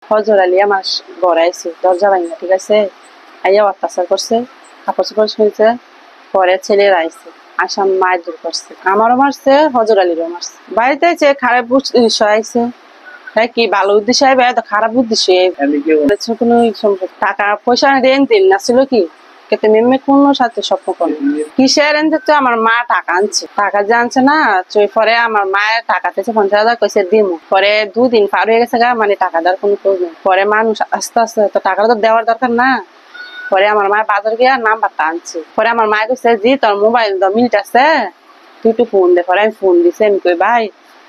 হজর আলী আমার ঘরে আইছে দরজা ভাঙা, ঠিক আছে, আইয়া অত্যাচার করছে, কাপড় চোপড় শুনছে। পরে ছেলেরা আইছে, আসাম মারধর করছে, আমারও মারছে, হজর আলীরও মারছে। বাড়িতে যে খারাপ বিষয় আইছে, হ্যাঁ কি ভালো উদ্দেশ্য আইবে, এত খারাপ উদ্দেশ্য কোনো টাকা পয়সা রেন দিন না ছিল কি, কিন্তু মেমে কোনো সাথে স্বপ্ন করে কিসের এনতে, তো আমার মা টাকা আনছে, টাকা যে আনছে না, পরে আমার মায়ের টাকা থেকে 50,000 কইছে দিমু, পরে 2 দিন পার হয়ে গেছে গা, মানে টাকা দেওয়ার কোনো খোঁজ নেই। পরে মানুষ আস্তে আস্তে তো টাকাটা তো দেওয়ার দরকার না, পরে আমার মা বাজার গিয়া নাম্বারটা আনছে। পরে আমার মা কইছে জি তোর মোবাইল 10 মিনিট আছে, তুই একটু ফোন দে। পরে আমি ফোন দিছি, আমি কই ভাই,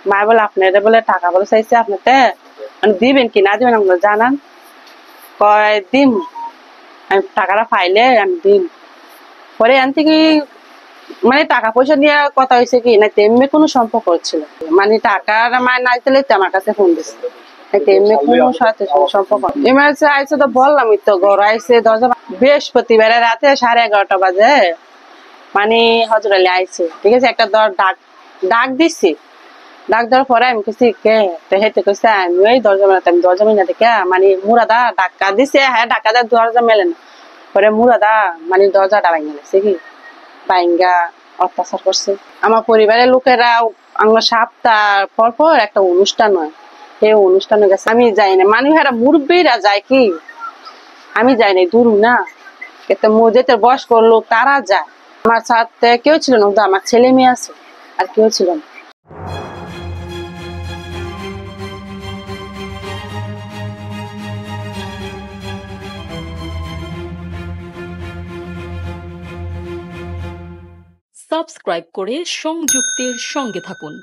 মা বলে আপনাদের বলে টাকা বলে চাইছে, আপনাতে মানে দিবেন কি না দিবেন আপনারা জানান। কয় দিম, আমি টাকাটা পাইলে আমি দিম। পরে এন থেকে মানে টাকা পয়সা নিয়ে কথা হয়েছে কি না, তেমনি কোনো সম্পর্ক ছিল, মানে টাকার আমার না দিলে আমার কাছে ফোন দিচ্ছে, তেমনি কোনো সাথে সম্পর্ক। ইমার্জেন্সি আইসে তো বললামই তো, ঘর আইসে দরজা, বৃহস্পতিবারে রাতে 11:30 বাজে মানে হজর আলী আইসে, ঠিক আছে, একটা ডাক ডাক দিচ্ছি, ডাক দেওয়ার পরে আমি কইছি কে, তো হেতে কইছে আমি ওই দরজা মেলাতে, আমি দরজা মেলা দেখে মানে মুরাদা ডাক্কা দিছে, হ্যাঁ ডাক্কা দেওয়ার দরজা মেলে না। পরে মুরাদা মানে দরজাটা ভাঙা গেছে কি, ভাঙ্গা অত্যাচার করছে। আমার পরিবারের লোকেরা আমার সপ্তাহ পর পর একটা অনুষ্ঠান হয়, সেই অনুষ্ঠানে গেছে, আমি যাই না, মানে এরা মুরব্বীরা যায় কি, আমি যাই না, দূর না, এতে যেতে বয়স্ক লোক তারা যায়। আমার সাথে কেউ ছিল না, আমার ছেলে মেয়ে আছে, আর কেউ ছিল না। সাবস্ক্রাইব করে সংযুক্তের সঙ্গে থাকুন।